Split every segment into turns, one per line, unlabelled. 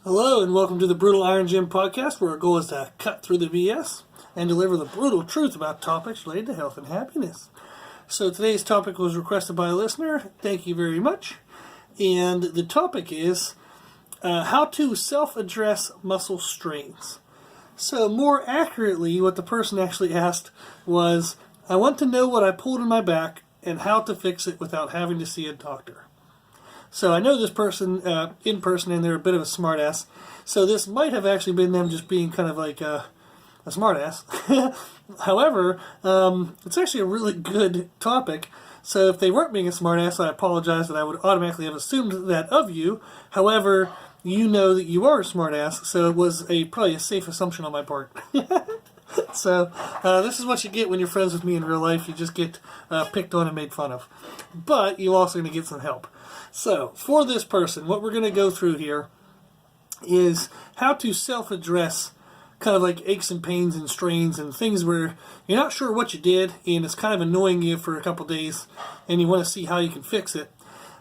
Hello and welcome to the Brutal Iron Gym podcast, where our goal is to cut through the BS and deliver the brutal truth about topics related to health and happiness. So today's topic was requested by a listener. Thank you very much. And the topic is how to self-address muscle strains. So more accurately, what the person actually asked was, I want to know what I pulled in my back and how to fix it without having to see a doctor. So I know this person in person, and they're a bit of a smartass. So this might have actually been them just being kind of like a smartass. However, it's actually a really good topic. So if they weren't being a smartass, I apologize that I would automatically have assumed that of you. However, you know that you are a smartass, so it was probably a safe assumption on my part. So this is what you get when you're friends with me in real life. You just get picked on and made fun of. But you're also going to get some help. So for this person, what we're going to go through here is how to self-address kind of like aches and pains and strains and things where you're not sure what you did and it's kind of annoying you for a couple days and you want to see how you can fix it.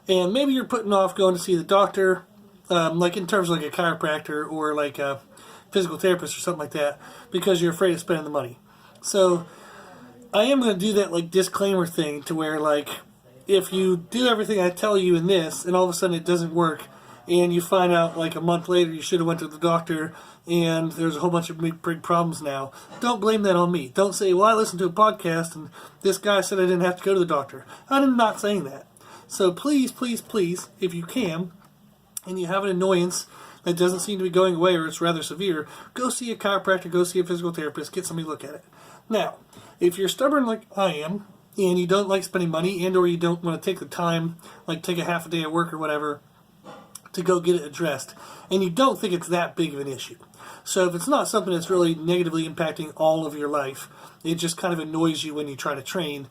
And maybe you're putting off going to see the doctor, like in terms of like a chiropractor or like a physical therapist or something like that, because you're afraid of spending the money. So I am going to do that like disclaimer thing to where like if you do everything I tell you in this and all of a sudden it doesn't work and you find out like a month later you should have went to the doctor and there's a whole bunch of big problems now, don't blame that on me. Don't say, well, I listened to a podcast and this guy said I didn't have to go to the doctor. I'm not saying that. So please, please, please, if you can, and you have an annoyance that doesn't seem to be going away or it's rather severe, go see a chiropractor, go see a physical therapist, get somebody to look at it. Now, if you're stubborn like I am, and you don't like spending money and or you don't want to take the time, like take a half a day at work or whatever, to go get it addressed, and you don't think it's that big of an issue. So if it's not something that's really negatively impacting all of your life, it just kind of annoys you when you try to train,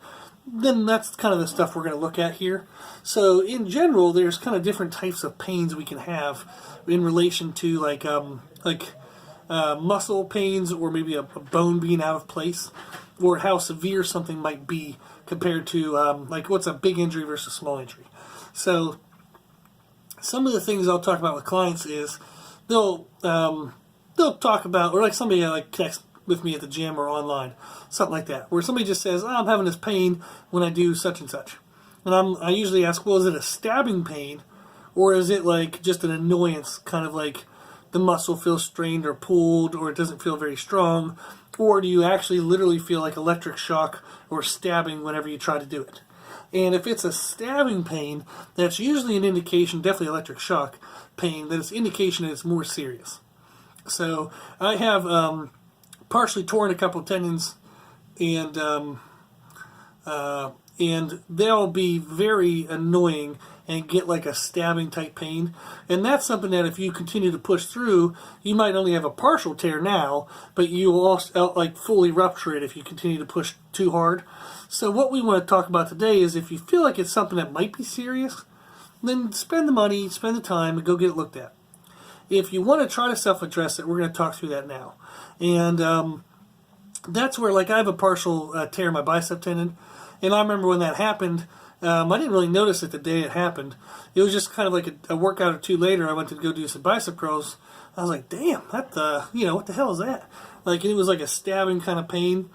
then that's kind of the stuff we're going to look at here. So in general, there's kind of different types of pains we can have in relation to like muscle pains or maybe a bone being out of place, or how severe something might be compared to like what's a big injury versus a small injury. So some of the things I'll talk about with clients is they'll talk about, or like somebody like connects with me at the gym or online, something like that, where somebody just says, I'm having this pain when I do such and such. And I usually ask, well, is it a stabbing pain or is it like just an annoyance, kind of like the muscle feels strained or pulled or it doesn't feel very strong, or do you actually literally feel like electric shock or stabbing whenever you try to do it? And if it's a stabbing pain, that's usually an indication, definitely electric shock pain, that it's an indication that it's more serious. So I have partially torn a couple of tendons, and they'll be very annoying and get like a stabbing type pain. And that's something that if you continue to push through, you might only have a partial tear now, but you will also like fully rupture it if you continue to push too hard. So what we want to talk about today is if you feel like it's something that might be serious, then spend the money, spend the time, and go get it looked at. If you want to try to self-address it, we're going to talk through that now. And that's where, like, I have a partial tear in my bicep tendon, and I remember when that happened, I didn't really notice it the day it happened. It was just kind of like a workout or two later, I went to go do some bicep curls. I was like, damn, what the hell is that? Like, it was like a stabbing kind of pain.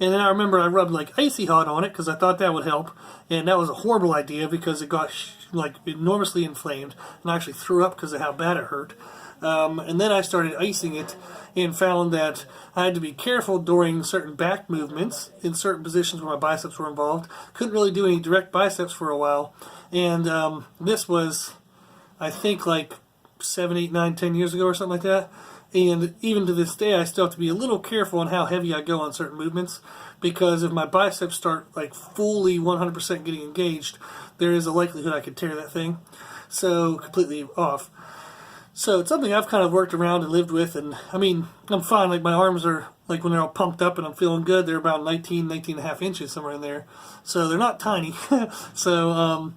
And then I remember I rubbed like icy hot on it because I thought that would help. And that was a horrible idea because it got like enormously inflamed. And I actually threw up because of how bad it hurt. And then I started icing it and found that I had to be careful during certain back movements in certain positions where my biceps were involved. Couldn't really do any direct biceps for a while. And this was, I think, like 7, 8, 9, 10 years ago or something like that. And even to this day, I still have to be a little careful on how heavy I go on certain movements, because if my biceps start like fully 100% getting engaged, there is a likelihood I could tear that thing. So completely off. So it's something I've kind of worked around and lived with, and I mean, I'm fine. Like my arms are, like when they're all pumped up and I'm feeling good, they're about 19 and a half inches, somewhere in there. So they're not tiny. So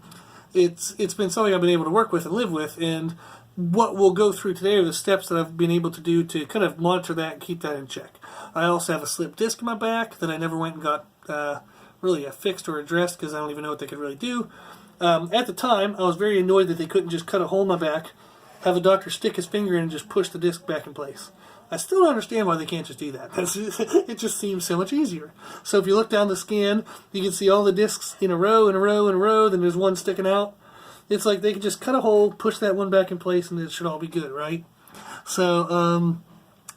it's been something I've been able to work with and live with, and what we'll go through today are the steps that I've been able to do to kind of monitor that and keep that in check. I also have a slip disc in my back that I never went and got really fixed or addressed because I don't even know what they could really do. At the time, I was very annoyed that they couldn't just cut a hole in my back have a doctor stick his finger in and just push the disc back in place. I still don't understand why they can't just do that. It just seems so much easier. So if you look down the scan, you can see all the discs in a row, in a row, in a row, then there's one sticking out. It's like they can just cut a hole, push that one back in place, and it should all be good, right? So,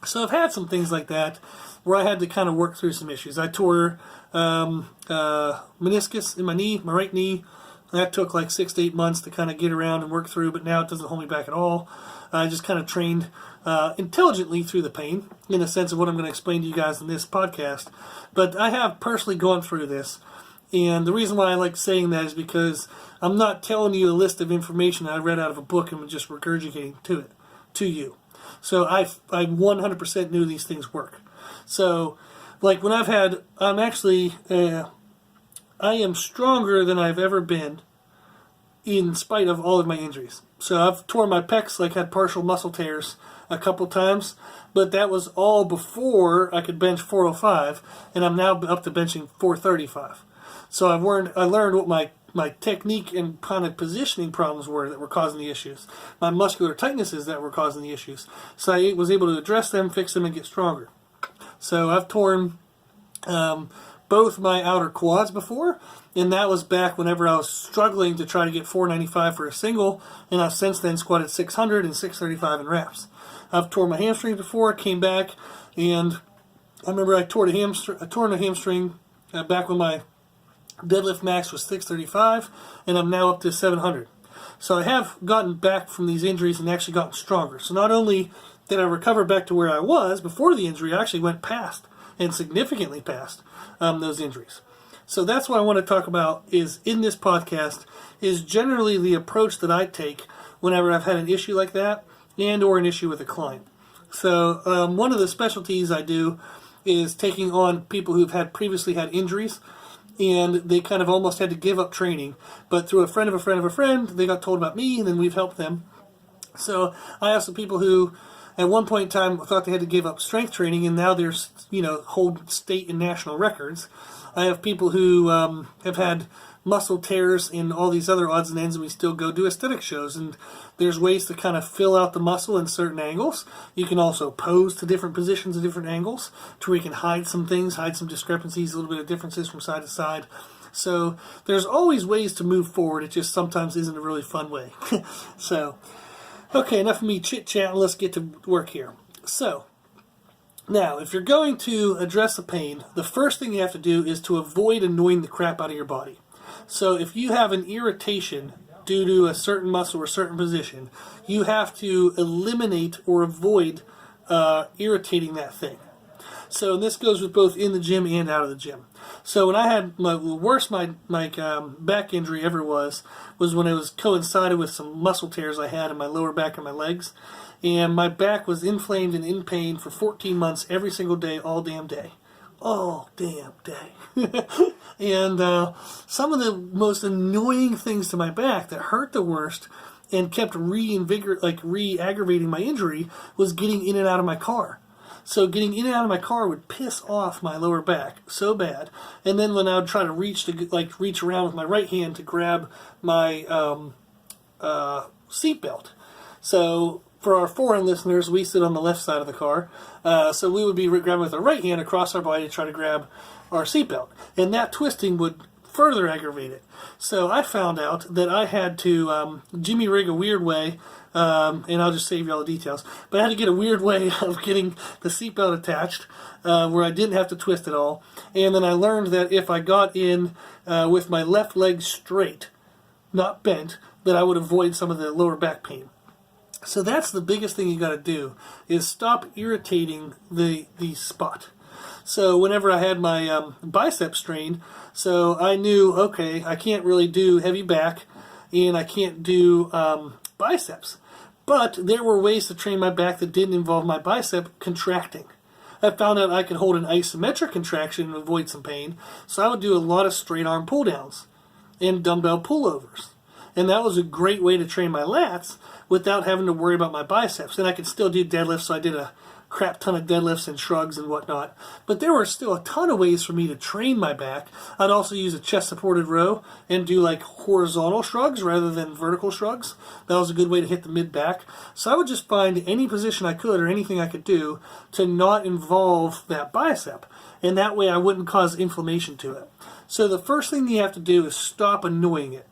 so I've had some things like that where I had to kind of work through some issues. I tore meniscus in my knee, my right knee. That took like 6 to 8 months to kind of get around and work through, but now it doesn't hold me back at all. I just kind of trained intelligently through the pain in the sense of what I'm going to explain to you guys in this podcast. But I have personally gone through this, and the reason why I like saying that is because I'm not telling you a list of information that I read out of a book and just regurgitating to you. So I 100% knew these things work. So, like when I'm actually, I am stronger than I've ever been in spite of all of my injuries. So I've torn my pecs, like had partial muscle tears a couple times, but that was all before I could bench 405, and I'm now up to benching 435. So I learned what my technique and kind of positioning problems were that were causing the issues. My muscular tightnesses that were causing the issues. So I was able to address them, fix them, and get stronger. So I've torn both my outer quads before, and that was back whenever I was struggling to try to get 495 for a single, and I've since then squatted 600 and 635 in reps. I've torn my hamstring before, came back, and I remember I torn a hamstring back when my deadlift max was 635, and I'm now up to 700. So I have gotten back from these injuries and actually gotten stronger. So not only did I recover back to where I was before the injury, I actually went past, and significantly past, those injuries. So that's what I want to talk about is in this podcast is generally the approach that I take whenever I've had an issue like that and or an issue with a client. So one of the specialties I do is taking on people who've previously had injuries, and they kind of almost had to give up training, but through a friend of a friend of a friend, they got told about me, and then we've helped them. So I have some people who at one point in time thought they had to give up strength training, and now they're, hold state and national records. I have people who have had muscle tears and all these other odds and ends, and we still go do aesthetic shows. And there's ways to kind of fill out the muscle in certain angles. You can also pose to different positions at different angles to where you can hide some things, hide some discrepancies, a little bit of differences from side to side. So there's always ways to move forward. It just sometimes isn't a really fun way. So, okay, enough of me chit-chat. Let's get to work here. So, now, if you're going to address the pain, the first thing you have to do is to avoid annoying the crap out of your body. So if you have an irritation due to a certain muscle or a certain position, you have to eliminate or avoid irritating that thing. So this goes with both in the gym and out of the gym. So when I had the worst my back injury ever was when it was coincided with some muscle tears I had in my lower back and my legs. And my back was inflamed and in pain for 14 months every single day, all damn day. All damn day. And some of the most annoying things to my back that hurt the worst and kept re-aggravating my injury was getting in and out of my car. So getting in and out of my car would piss off my lower back so bad. And then when I would try to reach around with my right hand to grab my seatbelt. So for our foreign listeners, we sit on the left side of the car. So we would be grabbing with our right hand across our body to try to grab our seatbelt. And that twisting would further aggravate it. So I found out that I had to jimmy rig a weird way, and I'll just save you all the details, but I had to get a weird way of getting the seatbelt attached where I didn't have to twist at all. And then I learned that if I got in with my left leg straight, not bent, that I would avoid some of the lower back pain. So that's the biggest thing you got to do, is stop irritating the spot. So whenever I had my bicep strain, so I knew, okay, I can't really do heavy back, and I can't do biceps. But there were ways to train my back that didn't involve my bicep contracting. I found out I could hold an isometric contraction and avoid some pain, so I would do a lot of straight arm pull downs and dumbbell pullovers. And that was a great way to train my lats without having to worry about my biceps. And I could still do deadlifts, so I did a crap ton of deadlifts and shrugs and whatnot. But there were still a ton of ways for me to train my back. I'd also use a chest supported row and do like horizontal shrugs rather than vertical shrugs. That was a good way to hit the mid back. So I would just find any position I could or anything I could do to not involve that bicep. And that way I wouldn't cause inflammation to it. So the first thing you have to do is stop annoying it.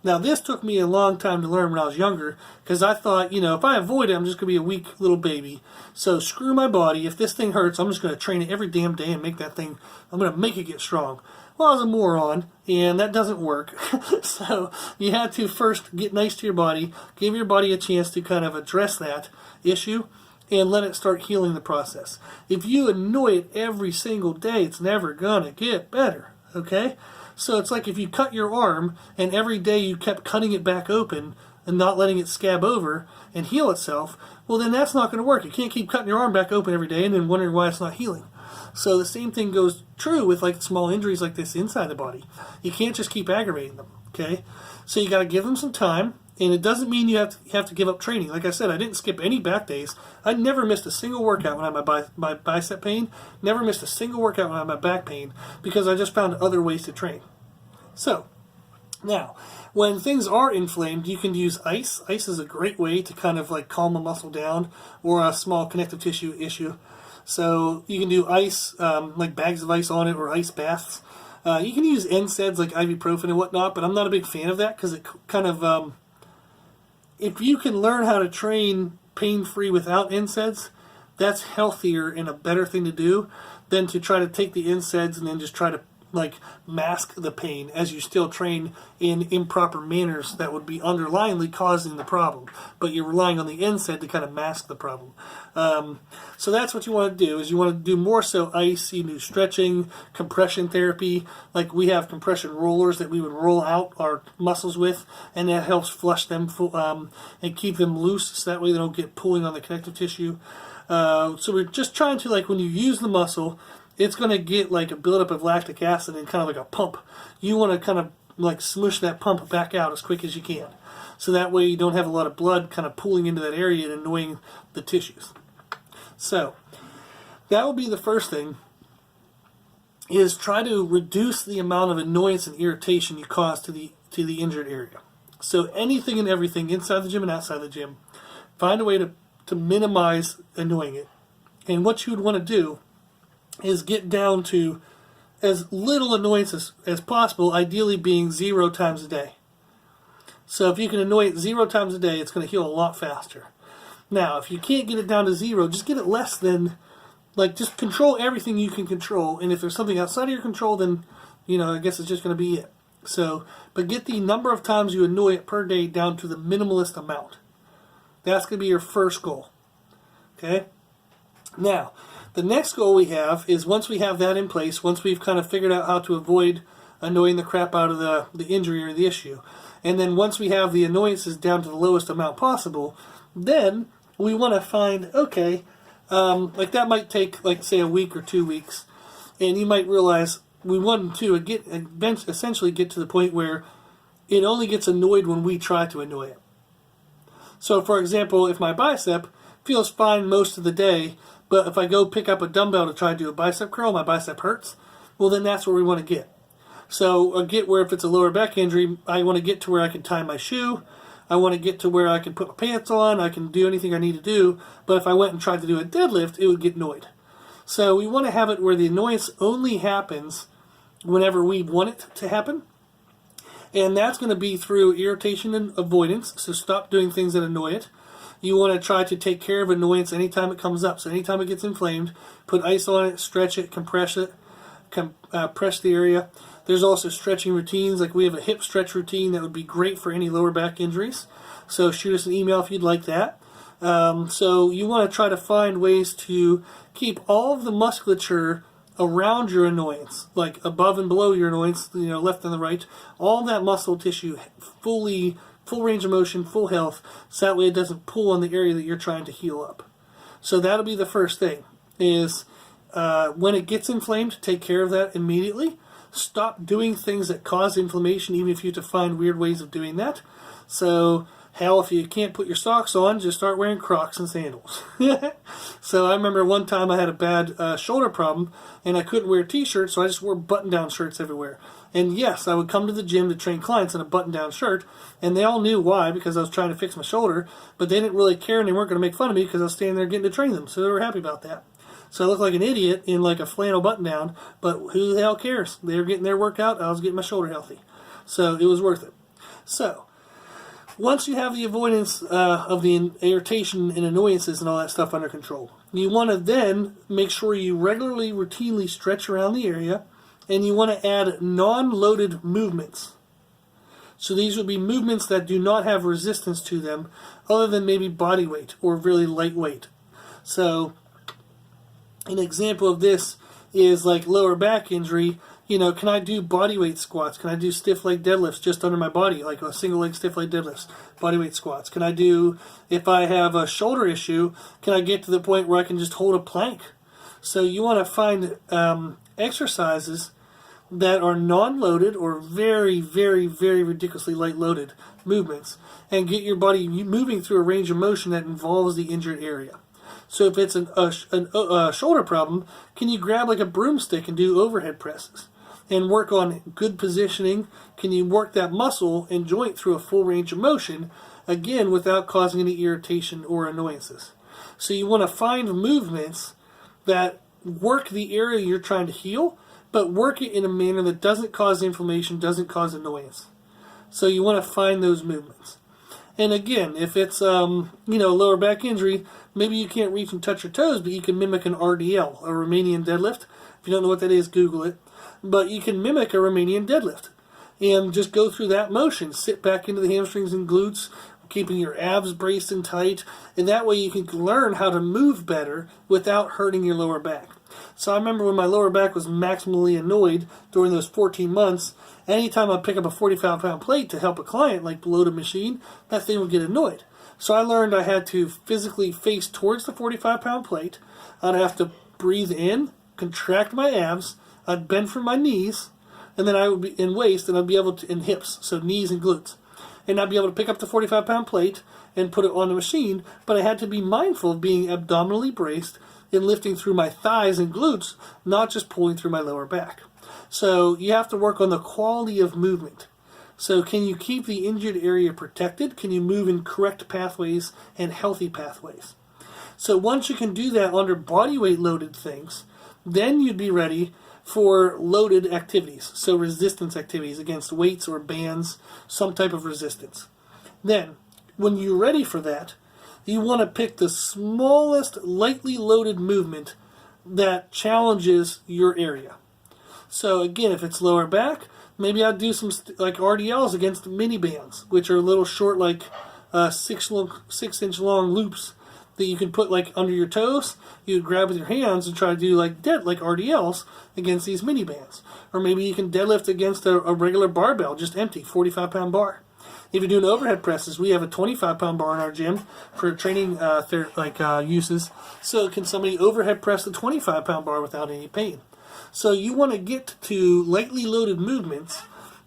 Now, this took me a long time to learn when I was younger, because I thought, if I avoid it, I'm just going to be a weak little baby. So screw my body. If this thing hurts, I'm just going to train it every damn day and make that thing, I'm going to make it get strong. Well, I was a moron, and that doesn't work. So you had to first get nice to your body, give your body a chance to kind of address that issue, and let it start healing the process. If you annoy it every single day, it's never going to get better, okay? So it's like if you cut your arm and every day you kept cutting it back open and not letting it scab over and heal itself, well then that's not going to work. You can't keep cutting your arm back open every day and then wondering why it's not healing. So the same thing goes true with like small injuries like this inside the body. You can't just keep aggravating them, okay? So you got to give them some time, and it doesn't mean you have to give up training. Like I said, I didn't skip any back days. I never missed a single workout when I had my bicep pain. Never missed a single workout when I had my back pain because I just found other ways to train. So, now, when things are inflamed, you can use ice. Ice is a great way to kind of like calm a muscle down or a small connective tissue issue. So you can do ice, like bags of ice on it, or ice baths. You can use NSAIDs like ibuprofen and whatnot, but I'm not a big fan of that because it kind of, if you can learn how to train pain-free without NSAIDs, that's healthier and a better thing to do than to try to take the NSAIDs and then just try to like mask the pain as you still train in improper manners that would be underlyingly causing the problem, but you're relying on the NSAID to kind of mask the problem. So that's what you want to do, is you want to do more so ice, you do stretching, compression therapy, like we have compression rollers that we would roll out our muscles with, and that helps flush them and keep them loose so that way they don't get pulling on the connective tissue. So we're just trying to, like, when you use the muscle, it's going to get like a buildup of lactic acid and kind of like a pump. You want to kind of like smush that pump back out as quick as you can. So that way you don't have a lot of blood kind of pooling into that area and annoying the tissues. So that will be the first thing, is try to reduce the amount of annoyance and irritation you cause to the injured area. So anything and everything inside the gym and outside the gym, find a way to minimize annoying it. And what you would want to do is get down to as little annoyance as possible, ideally being 0 times a day. So if you can annoy it 0 times a day, it's going to heal a lot faster. Now, if you can't get it down to 0, just get it less than, like, just control everything you can control, and if there's something outside of your control, then, I guess it's just going to be it. So, but get the number of times you annoy it per day down to the minimalist amount. That's going to be your first goal. Okay? Now, the next goal we have is, once we have that in place, once we've kind of figured out how to avoid annoying the crap out of the injury or the issue, and then once we have the annoyances down to the lowest amount possible, then we want to find, okay, like that might take, like, say, a week or 2 weeks, and you might realize we want to essentially get to the point where it only gets annoyed when we try to annoy it. So, for example, if my bicep feels fine most of the day, but if I go pick up a dumbbell to try to do a bicep curl, my bicep hurts, well, then that's where we want to get. So get where, if it's a lower back injury, I want to get to where I can tie my shoe. I want to get to where I can put my pants on. I can do anything I need to do. But if I went and tried to do a deadlift, it would get annoyed. So we want to have it where the annoyance only happens whenever we want it to happen. And that's going to be through irritation and avoidance. So stop doing things that annoy it. You want to try to take care of annoyance anytime it comes up. So anytime it gets inflamed, put ice on it, stretch it, compress it, press the area. There's also stretching routines. Like we have a hip stretch routine that would be great for any lower back injuries. So shoot us an email if you'd like that. So you want to try to find ways to keep all of the musculature around your annoyance, like above and below your annoyance, left and the right, all that muscle tissue full range of motion, full health, so that way it doesn't pull on the area that you're trying to heal up. So that'll be the first thing, is when it gets inflamed, take care of that immediately. Stop doing things that cause inflammation, even if you have to find weird ways of doing that. So Hell, if you can't put your socks on, just start wearing Crocs and sandals. So I remember one time I had a bad shoulder problem, and I couldn't wear t-shirts, so I just wore button-down shirts everywhere. And yes, I would come to the gym to train clients in a button-down shirt, and they all knew why, because I was trying to fix my shoulder, but they didn't really care, and they weren't going to make fun of me because I was standing there getting to train them, so they were happy about that. So I looked like an idiot in like a flannel button-down, but who the hell cares? They were getting their workout, I was getting my shoulder healthy. So it was worth it. So once you have the avoidance of the irritation and annoyances and all that stuff under control, you want to then make sure you regularly, routinely stretch around the area, and you want to add non-loaded movements. So these would be movements that do not have resistance to them other than maybe body weight or really lightweight. So an example of this is like lower back injury. You know, can I do body weight squats? Can I do stiff leg deadlifts just under my body, like a single leg stiff leg deadlifts, body weight squats? Can I do, if I have a shoulder issue, can I get to the point where I can just hold a plank? So you want to find exercises that are non-loaded or very, very, very ridiculously light-loaded movements, and get your body moving through a range of motion that involves the injured area. So if it's a shoulder problem, can you grab like a broomstick and do overhead presses and work on good positioning? Can you work that muscle and joint through a full range of motion, again, without causing any irritation or annoyances? So you want to find movements that work the area you're trying to heal, but work it in a manner that doesn't cause inflammation, doesn't cause annoyance. So you want to find those movements. And again, if it's lower back injury, maybe you can't reach and touch your toes, but you can mimic an RDL, a Romanian deadlift. If you don't know what that is, Google it. But you can mimic a Romanian deadlift and just go through that motion. Sit back into the hamstrings and glutes, keeping your abs braced and tight, and that way you can learn how to move better without hurting your lower back. So I remember when my lower back was maximally annoyed during those 14 months, anytime I'd pick up a 45-pound plate to help a client, like load a machine, that thing would get annoyed. So I learned I had to physically face towards the 45-pound plate. I'd have to breathe in, contract my abs, I'd bend from my knees, and then I would be in waist, and I'd be able to, in hips, so knees and glutes. And I'd be able to pick up the 45-pound plate and put it on the machine, but I had to be mindful of being abdominally braced and lifting through my thighs and glutes, not just pulling through my lower back. So you have to work on the quality of movement. So can you keep the injured area protected? Can you move in correct pathways and healthy pathways? So once you can do that under body weight loaded things, then you'd be ready for loaded activities. So resistance activities against weights or bands, some type of resistance. Then, when you're ready for that, you want to pick the smallest lightly loaded movement that challenges your area. So again, if it's lower back, maybe I'd do some like RDLs against mini bands, which are little short, like 6-inch long loops that you can put like under your toes. You grab with your hands and try to do like RDLs against these mini bands. Or maybe you can deadlift against a regular barbell, just empty, 45-pound bar. If you're doing overhead presses, we have a 25-pound bar in our gym for training uses. So can somebody overhead press the 25-pound bar without any pain? So you want to get to lightly loaded movements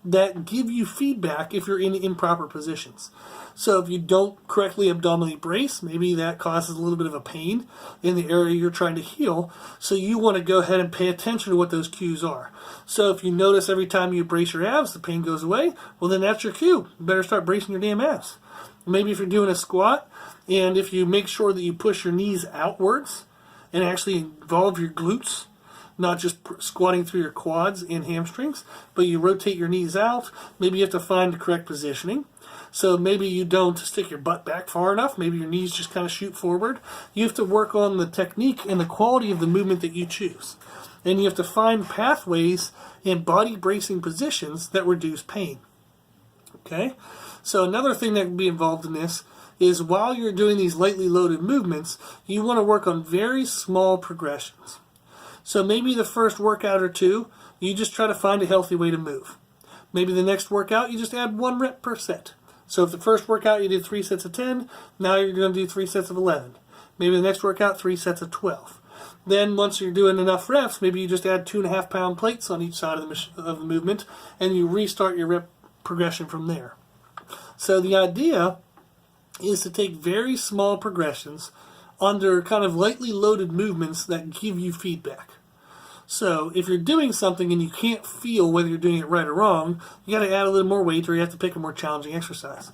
that give you feedback if you're in improper positions. So if you don't correctly abdominally brace, maybe that causes a little bit of a pain in the area you're trying to heal. So you want to go ahead and pay attention to what those cues are. So if you notice every time you brace your abs, the pain goes away, well then that's your cue. You better start bracing your damn abs. Maybe if you're doing a squat, and if you make sure that you push your knees outwards and actually involve your glutes, not just squatting through your quads and hamstrings, but you rotate your knees out. Maybe you have to find the correct positioning. So maybe you don't stick your butt back far enough. Maybe your knees just kind of shoot forward. You have to work on the technique and the quality of the movement that you choose. And you have to find pathways and body bracing positions that reduce pain. Okay? So another thing that can be involved in this is while you're doing these lightly loaded movements, you want to work on very small progressions. So maybe the first workout or two, you just try to find a healthy way to move. Maybe the next workout, you just add 1 rep per set. So if the first workout you did 3 sets of 10, now you're going to do 3 sets of 11. Maybe the next workout, 3 sets of 12. Then once you're doing enough reps, maybe you just add 2.5-pound plates on each side of the movement, and you restart your rep progression from there. So the idea is to take very small progressions under kind of lightly loaded movements that give you feedback. So if you're doing something and you can't feel whether you're doing it right or wrong, you got to add a little more weight or you have to pick a more challenging exercise.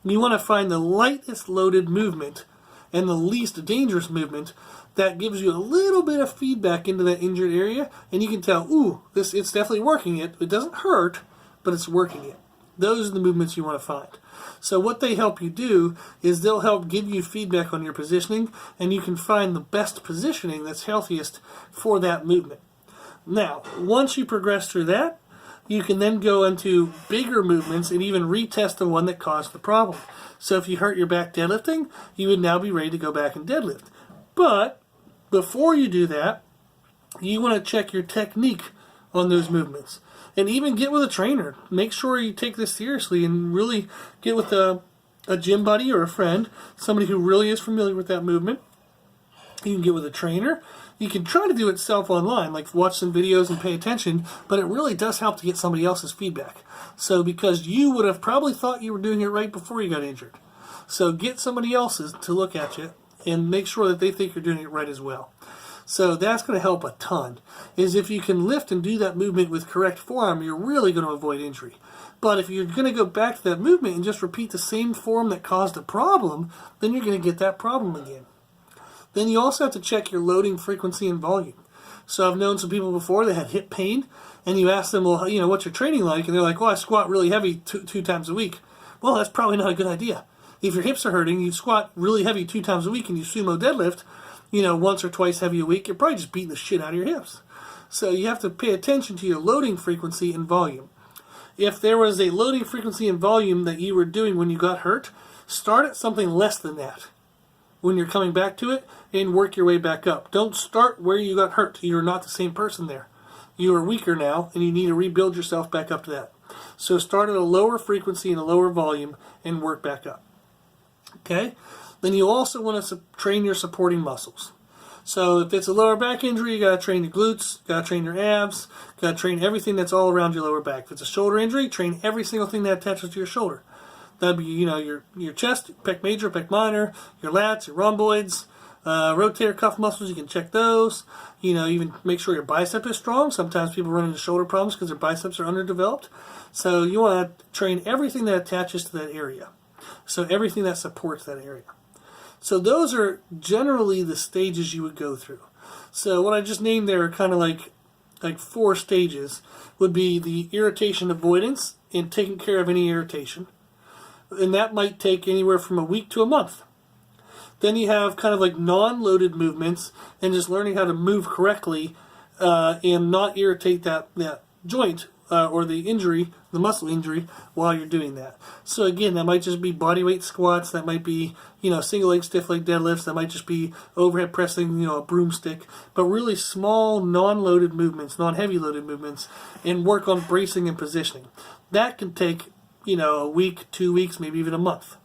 You want to find the lightest loaded movement and the least dangerous movement that gives you a little bit of feedback into that injured area, and you can tell, ooh, it's definitely working it. It doesn't hurt, but it's working it. Those are the movements you want to find. So what they help you do is they'll help give you feedback on your positioning, and you can find the best positioning that's healthiest for that movement. Now, once you progress through that, you can then go into bigger movements and even retest the one that caused the problem. So if you hurt your back deadlifting, you would now be ready to go back and deadlift. But before you do that, you want to check your technique on those movements. And even get with a trainer. Make sure you take this seriously and really get with a gym buddy or a friend, somebody who really is familiar with that movement. You can get with a trainer. You can try to do it self online, like watch some videos and pay attention, but it really does help to get somebody else's feedback. So because you would have probably thought you were doing it right before you got injured. So get somebody else's to look at you and make sure that they think you're doing it right as well. So that's going to help a ton. Is if you can lift and do that movement with correct form, you're really going to avoid injury. But if you're going to go back to that movement and just repeat the same form that caused a problem, then you're going to get that problem again. Then you also have to check your loading frequency and volume. So I've known some people before that had hip pain, and you ask them, well, what's your training like? And they're like, well, I squat really heavy two times a week. Well, that's probably not a good idea. If your hips are hurting, you squat really heavy 2 times a week and you sumo deadlift, once or twice heavy a week, you're probably just beating the shit out of your hips. So you have to pay attention to your loading frequency and volume. If there was a loading frequency and volume that you were doing when you got hurt, start at something less than that when you're coming back to it and work your way back up. Don't start where you got hurt. You're not the same person there. You are weaker now and you need to rebuild yourself back up to that. So start at a lower frequency and a lower volume and work back up. Okay? Then you also want to train your supporting muscles. So if it's a lower back injury, you got to train your glutes, got to train your abs, got to train everything that's all around your lower back. If it's a shoulder injury, train every single thing that attaches to your shoulder. That'd be, your chest, pec major, pec minor, your lats, your rhomboids, rotator cuff muscles, you can check those. Even make sure your bicep is strong. Sometimes people run into shoulder problems because their biceps are underdeveloped. So you want to train everything that attaches to that area. So everything that supports that area. So those are generally the stages you would go through. So what I just named there are kind of like 4 stages. Would be the irritation avoidance and taking care of any irritation. And that might take anywhere from a week to a month. Then you have kind of like non-loaded movements and just learning how to move correctly and not irritate that joint or the injury, the muscle injury, while you're doing that. So again, that might just be bodyweight squats, that might be, single leg, stiff leg deadlifts, that might just be overhead pressing, a broomstick, but really small non-loaded movements, non-heavy loaded movements, and work on bracing and positioning. That can take, a week, 2 weeks, maybe even a month.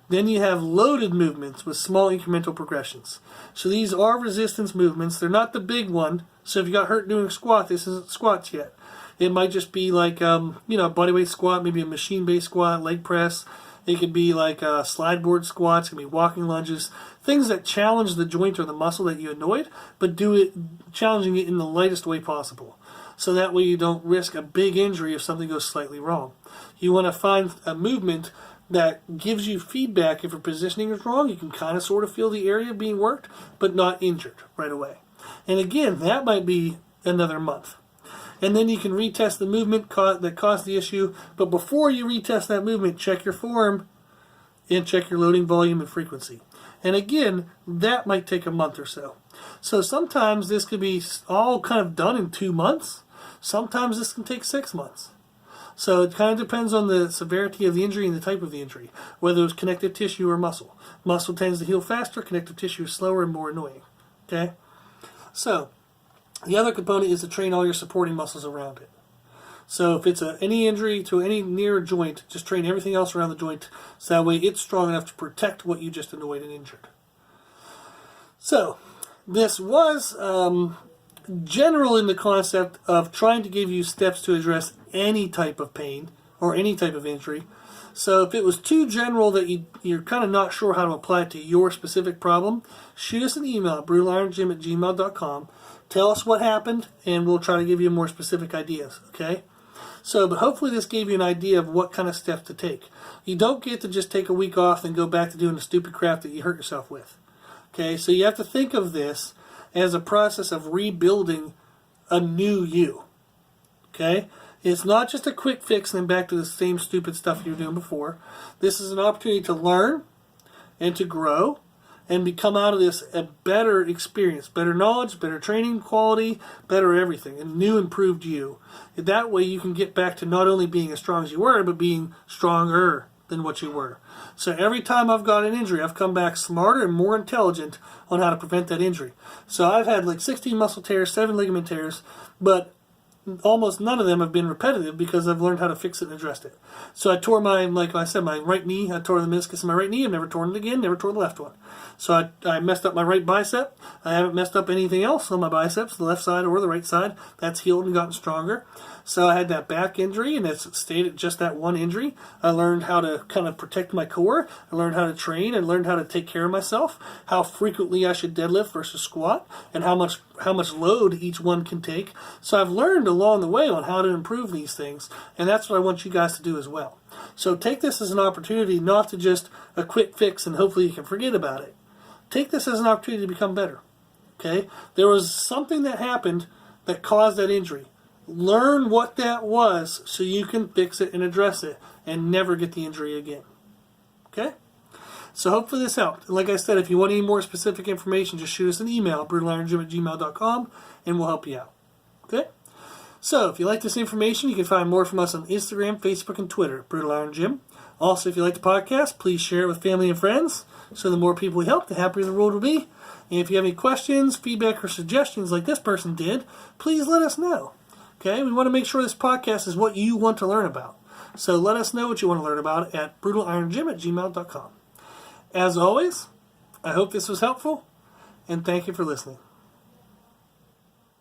Then you have loaded movements with small incremental progressions. So these are resistance movements. They're not the big one. So if you got hurt doing a squat, this isn't squats yet. It might just be like, bodyweight squat, maybe a machine-based squat, leg press. It could be like slide board squats. It could be walking lunges. Things that challenge the joint or the muscle that you annoyed, but do it, challenging it in the lightest way possible. So that way you don't risk a big injury if something goes slightly wrong. You want to find a movement that gives you feedback if your positioning is wrong. You can kind of sort of feel the area being worked, but not injured right away. And again, that might be another month. And then you can retest the movement that caused the issue. But before you retest that movement, check your form and check your loading volume and frequency. And again, that might take a month or so. So sometimes this could be all kind of done in 2 months. Sometimes this can take 6 months. So it kind of depends on the severity of the injury and the type of the injury, whether it's connective tissue or muscle. Muscle tends to heal faster, connective tissue is slower and more annoying. Okay? So the other component is to train all your supporting muscles around it. So if it's any injury to any near joint, just train everything else around the joint so that way it's strong enough to protect what you just annoyed and injured. So this was general in the concept of trying to give you steps to address any type of pain or any type of injury. So if it was too general that you're kind of not sure how to apply it to your specific problem, shoot us an email at brutalironjim@gmail.com. Tell us what happened, and we'll try to give you more specific ideas, okay? So, but hopefully this gave you an idea of what kind of steps to take. You don't get to just take a week off and go back to doing the stupid crap that you hurt yourself with. Okay, so you have to think of this as a process of rebuilding a new you. Okay? It's not just a quick fix and then back to the same stupid stuff you were doing before. This is an opportunity to learn and to grow and become out of this a better experience, better knowledge, better training quality, better everything, a new improved you. That way you can get back to not only being as strong as you were, but being stronger than what you were. So every time I've got an injury, I've come back smarter and more intelligent on how to prevent that injury. So I've had like 16 muscle tears, 7 ligament tears, but almost none of them have been repetitive because I've learned how to fix it and address it. So I tore my, like I said, my right knee. I tore the meniscus in my right knee. I've never torn it again, never tore the left one. So I messed up my right bicep. I haven't messed up anything else on my biceps, the left side or the right side. That's healed and gotten stronger. So I had that back injury, and it's stayed at just that one injury. I learned how to kind of protect my core. I learned how to train. I learned how to take care of myself, how frequently I should deadlift versus squat, and how much load each one can take. So I've learned along the way on how to improve these things, and that's what I want you guys to do as well. So take this as an opportunity, not to just a quick fix and hopefully you can forget about it. Take this as an opportunity to become better. Okay? There was something that happened that caused that injury. Learn what that was so you can fix it and address it and never get the injury again. Okay? So hopefully this helped. Like I said, if you want any more specific information, just shoot us an email, brutalironjim@gmail.com, and we'll help you out. Okay? So if you like this information, you can find more from us on Instagram, Facebook, and Twitter at Brutal Iron Gym. Also, if you like the podcast, please share it with family and friends. So the more people we help, the happier the world will be. And if you have any questions, feedback, or suggestions like this person did, please let us know. Okay? We want to make sure this podcast is what you want to learn about. So let us know what you want to learn about at brutalironjim@gmail.com. As always, I hope this was helpful, and thank you for listening.